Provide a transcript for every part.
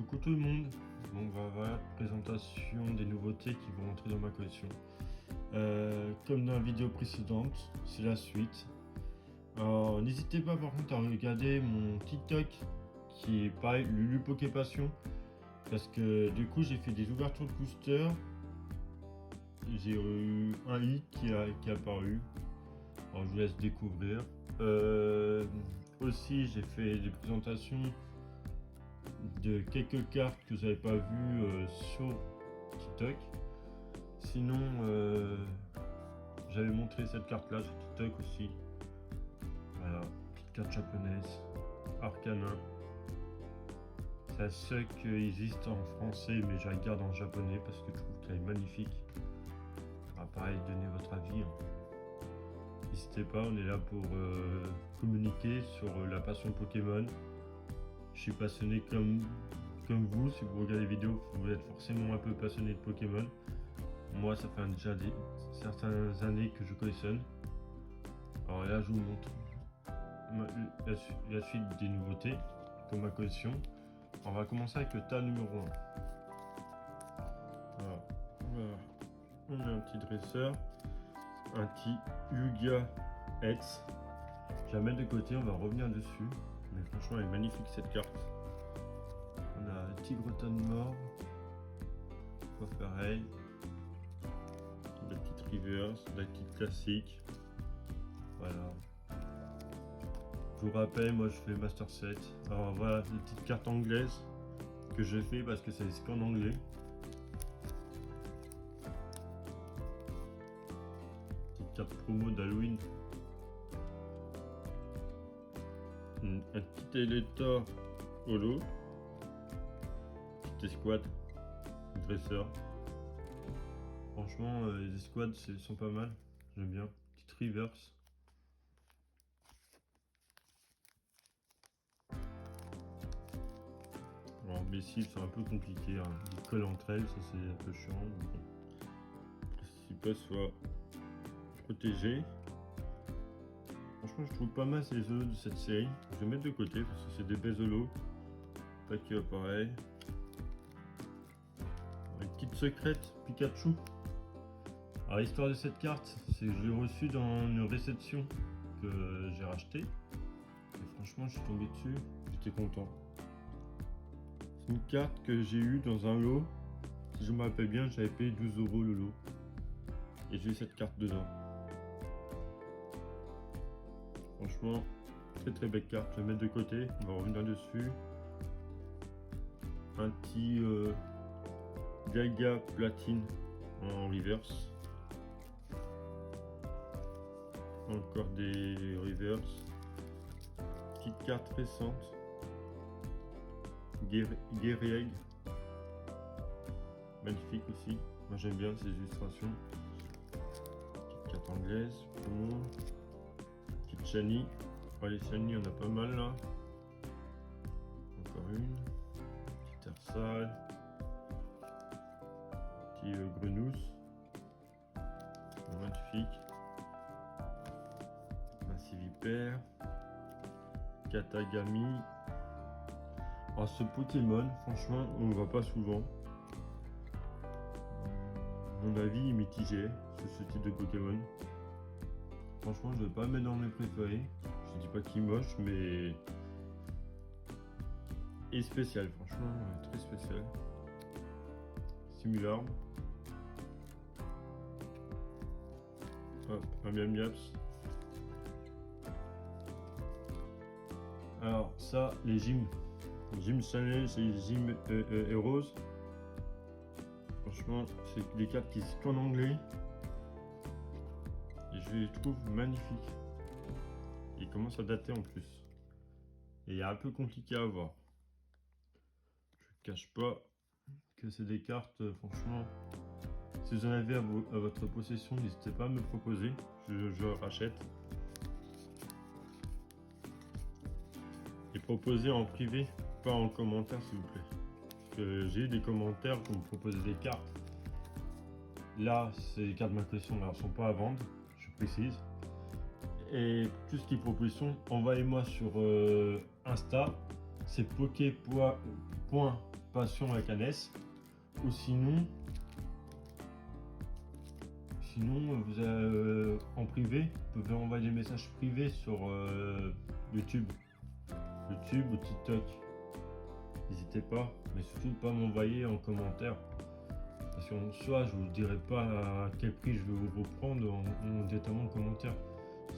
Coucou tout le monde, donc voilà, présentation des nouveautés qui vont entrer dans ma collection. Comme dans la vidéo précédente, c'est la suite. Alors n'hésitez pas par contre à regarder mon TikTok qui est pareil, Lulu Poké Passion, parce que du coup j'ai fait des ouvertures de booster. J'ai eu un hit qui est apparu, alors je vous laisse découvrir. Aussi j'ai fait des présentations de quelques cartes que vous n'avez pas vues sur TikTok. Sinon, j'avais montré cette carte là sur TikTok aussi. Voilà, petite carte japonaise, Arcana. C'est la seule qui existe en français, mais je la garde en japonais parce que je trouve qu'elle est magnifique. Pareil, donnez votre avis. N'hésitez pas, on est là pour communiquer sur la passion Pokémon. Je suis passionné comme vous. Si vous regardez les vidéos, vous êtes forcément un peu passionné de Pokémon. Moi, ça fait déjà certaines années que je collectionne. Alors là, je vous montre la suite des nouveautés pour ma collection. On va commencer avec le tas numéro 1. Voilà. On a un petit dresseur, un petit Yugia X. Je la mets de côté, on va revenir dessus. Mais franchement, elle est magnifique cette carte. On a le Tigreton mort. Pas pareil. La petite reverse, la petite classique. Voilà. Je vous rappelle, moi je fais Master 7. Alors voilà, les petites cartes anglaises que je fais parce que c'est qu'en anglais. Petite carte promo d'Halloween. Un petit Elector holo, petite escouade, dresseur. Franchement, les escouades sont pas mal, j'aime bien. Petite reverse. Alors mes cibles sont un peu compliquées, hein. Ils collent entre elles, ça c'est un peu chiant. Le principal soit protégé. Franchement, je trouve pas mal ces holos de cette série. Je vais mettre de côté parce que c'est des belles holos. Pas qui pareil. Une petite secrète Pikachu. Alors l'histoire de cette carte, c'est que je l'ai reçue dans une réception que j'ai racheté. Et franchement, je suis tombé dessus. J'étais content. C'est une carte que j'ai eue dans un lot. Si je me rappelle bien, j'avais payé 12 € le lot. Et j'ai eu cette carte dedans. Franchement, très belle carte, je vais mettre de côté, on va revenir dessus. Un petit Gaga Platine en reverse. Encore des reverse. Petite carte récente. Guerrieg. Magnifique aussi, moi j'aime bien ces illustrations. Petite carte anglaise, bon. Petite Shiny, les Shiny on a pas mal là. Encore une. Petite Ersal. Petit Grenousse. Magnifique. Massivipère. Katagami. Alors ce Pokémon, franchement, on ne le voit pas souvent. Mon avis est mitigé sur ce type de Pokémon. Franchement, je ne vais pas le mettre dans mes préférés. Je dis pas qu'il est moche, mais il est spécial, franchement, très spécial. Simularme. Hop, un Miam Miaps. Alors ça, les gyms. Gym Challenge et Gym Heroes. Franchement, c'est des cartes qui sont en anglais. Et je les trouve magnifiques. Ils commencent à dater en plus. Et il est un peu compliqué à avoir. Je ne cache pas que c'est des cartes, franchement. Si vous en avez à votre possession, n'hésitez pas à me proposer. Je rachète. Et proposez en privé, pas en commentaire s'il vous plaît. Parce que j'ai eu des commentaires pour me proposer des cartes. Là, ces cartes de ma collection ne sont pas à vendre, je précise. Et tout ce qui est proposition, envoyez-moi sur Insta, c'est poké.art passion avec un S. Ou sinon vous avez, en privé, vous pouvez envoyer des messages privés sur YouTube ou TikTok. N'hésitez pas, mais surtout pas m'envoyer en commentaire. Parce qu'en soi, je vous dirai pas à quel prix je vais vous reprendre directement en commentaire.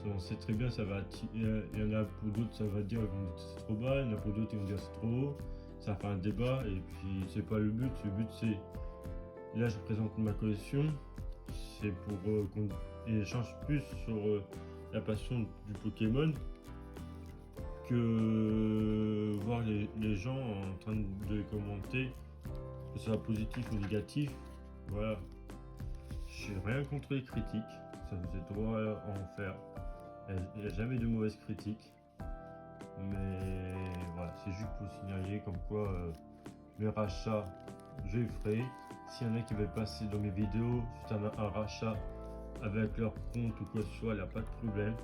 On sait très bien, ça va il y en a pour d'autres, ça va dire c'est trop bas, il y en a pour d'autres, ils vont dire c'est trop haut. Ça fait un débat et puis c'est pas le but. Le but c'est, là je présente ma collection, c'est pour qu'on échange plus sur la passion du Pokémon que voir les gens en train de commenter, que ce soit positif ou négatif. Voilà, j'ai rien contre les critiques, ça vous êtes droit à en faire. Il n'y a jamais de mauvaises critiques, mais voilà, c'est juste pour signaler comme quoi mes rachats, je les ferai. S'il y en a qui veulent passer dans mes vidéos suite à un rachat avec leur compte ou quoi que ce soit, il n'y a pas de problème.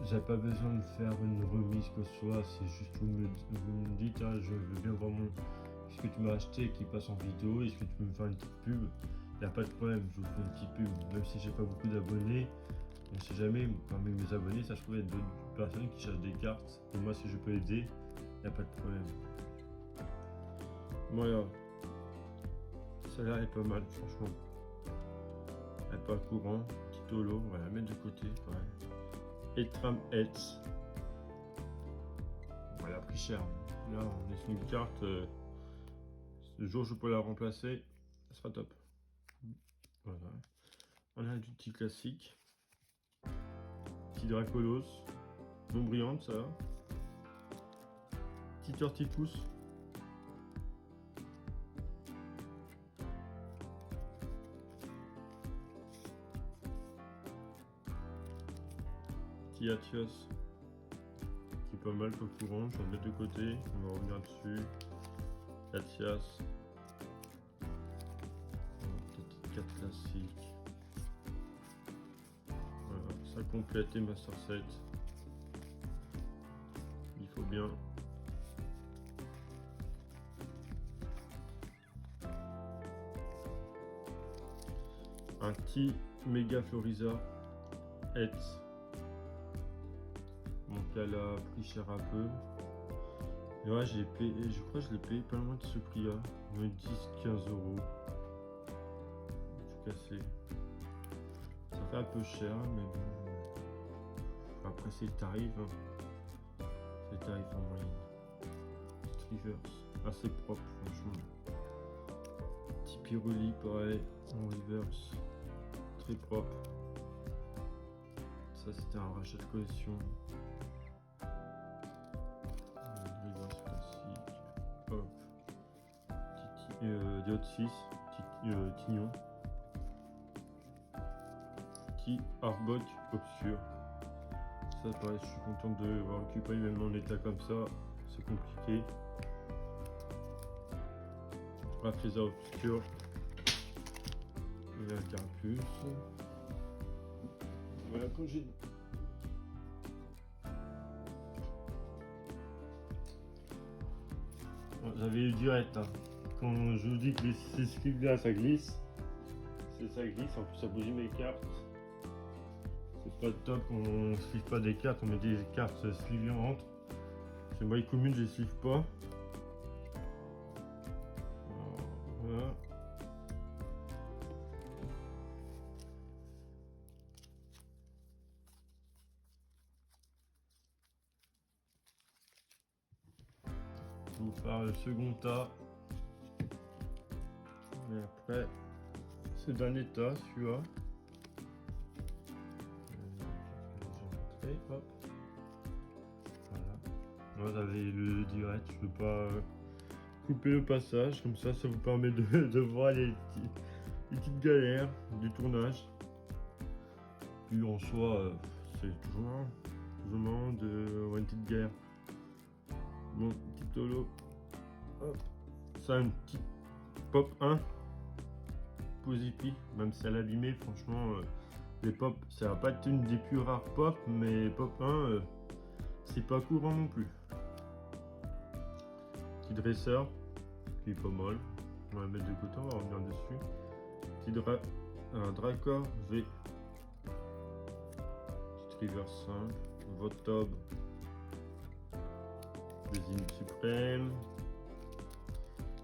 J'ai pas besoin de faire une remise que ce soit, c'est juste vous me dites je veux bien voir ce que tu m'as acheté qui passe en vidéo, est-ce que tu peux me faire une petite pub? Il n'y a pas de problème, je vous fais une petite pub, même si j'ai pas beaucoup d'abonnés. On sait jamais, parmi mes abonnés, ça se trouve, il y a d'autres personnes qui cherchent des cartes. Et moi, si je peux aider, il n'y a pas de problème. Voilà. Celle-là est pas mal, franchement. Elle est pas courant. Petit holo, on va la mettre de côté. Ouais. Etram Hetz. On l'a pris cher. Là, on est sur une carte. Le jour où je peux la remplacer, ça sera top. Voilà. On a du petit classique. Petit Dracolos, non brillante ça. Petit Tortipousse. Petit Atios, qui est pas mal pour le courant, je vais le mettre de côté, on va revenir dessus. Atias. Petite carte classique. Ça complète les Master Set. Il faut bien. Un petit méga Floriza Hetz. Donc elle a pris cher un peu. Et ouais, j'ai payé, je crois que je l'ai payé pas loin de ce prix là. 10-15 euros. Tout cassé. Ça fait un peu cher, mais bon. Après c'est le tarif, hein. C'est le tarif en moyenne. Reverse, assez propre franchement. Petit Piruli pareil, en reverse, très propre. Ça c'était un rachat de collection. Reverse classique. Hop. Petit Diode 6, petit Tignon. Petit Arbok obscur. Ça pareil, je suis content de l'avoir récupéré même en état comme ça, c'est compliqué. Rafraisa obscur. Le carapuce. Voilà quand j'ai. J'avais eu direct hein. Quand je vous dis que ces sleeves là ça glisse. Ça glisse, en plus ça bouge mes cartes. C'est pas top, on sleeve pas des cartes, on met des cartes slivantes. C'est moi commune, je les sleeve pas. Voilà. Je vais vous faire le second tas. Et après, c'est d'un état celui-là. Hop. Voilà. Moi j'avais le direct, je peux pas couper le passage, comme ça vous permet de voir les petites galères du tournage. Puis en soi, c'est toujours marrant de voir une petite galère. Bon, petit holo. Hop. Ça, un petit pop 1. Posipi, même si elle est abîmée, franchement. Les pop, ça va pas être une des plus rares pop, mais pop 1, c'est pas courant non plus. Petit dresseur, qui est pas mal. On va le mettre de côté, on va revenir dessus. Un Dracor V. Petit river simple. Votob. Résine suprême.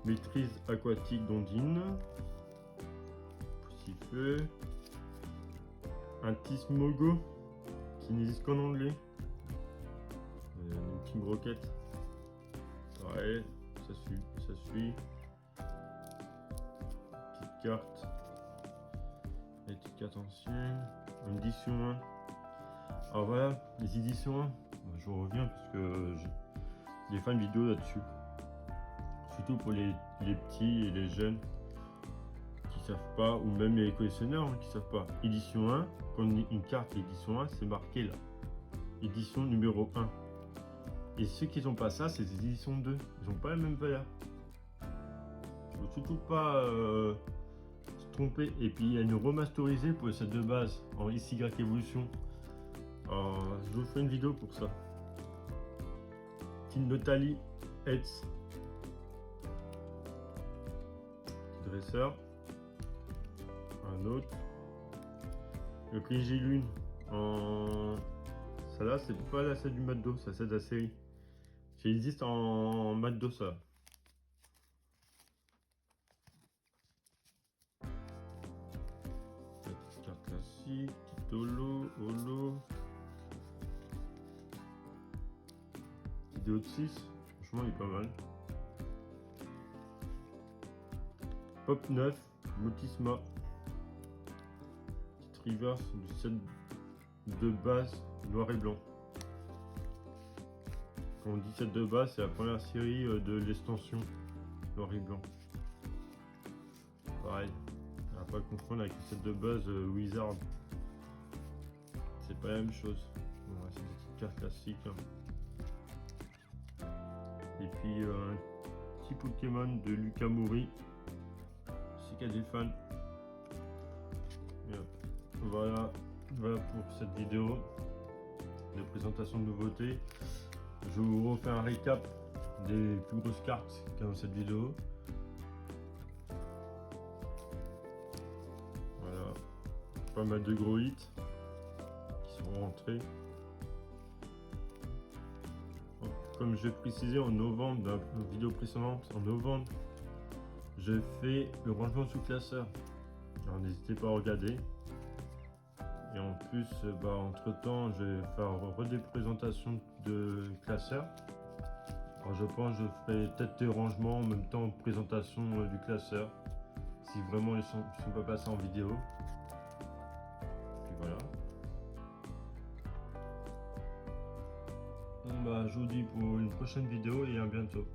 Maîtrise aquatique d'ondine. Petit feu. Un Tismogo qui n'existe qu'en anglais. Une petite broquette. Ouais, ça suit. Petite carte. Les petites cartes anciennes. Une édition 1. Alors voilà, les éditions 1. Je reviens parce que j'ai fait une vidéo là-dessus. Surtout pour les petits et les jeunes qui savent pas, ou même les collectionneurs qui savent pas. Édition 1, quand une carte édition 1, c'est marqué là. Édition numéro 1. Et ceux qui n'ont pas ça, c'est des éditions 2. Ils n'ont pas la même valeur. Il ne faut surtout pas se tromper. Et puis il y a une remasterisée pour le set de base en SY Evolution. Alors, je vous ferai une vidéo pour ça. Team Notali Heads. Petit dresseur. Un autre. Le Prigilune en. Ça là, c'est pas la celle du Matdo, ça c'est de la série. Ça existe en Matdo ça. Petite carte classique, petit holo. Vidéo de 6, franchement il est pas mal. Pop 9, Motisma. Petite reverse du set de base noir et blanc. Quand on dit set de base, c'est la première série de l'extension noir et blanc. Pareil, on va pas confondre avec le set de base Wizard. C'est pas la même chose. Bon, c'est des petites cartes classiques. Hein. Et puis un petit Pokémon de Lucas Mori. C'est qu'il y a des fans. Voilà pour cette vidéo de présentation de nouveautés. Je vous refais un récap des plus grosses cartes qu'il y a dans cette vidéo. Voilà, pas mal de gros hits qui sont rentrés. Comme j'ai précisé en novembre, dans la vidéo précédente, en novembre, je fais le rangement sous classeur. Alors n'hésitez pas à regarder. Et en plus, entre temps, je vais faire des présentations de classeurs. Alors je pense que je ferai peut-être des rangements en même temps présentation du classeur. Si vraiment ils sont pas passés en vidéo. Et voilà. Bon je vous dis pour une prochaine vidéo et à bientôt.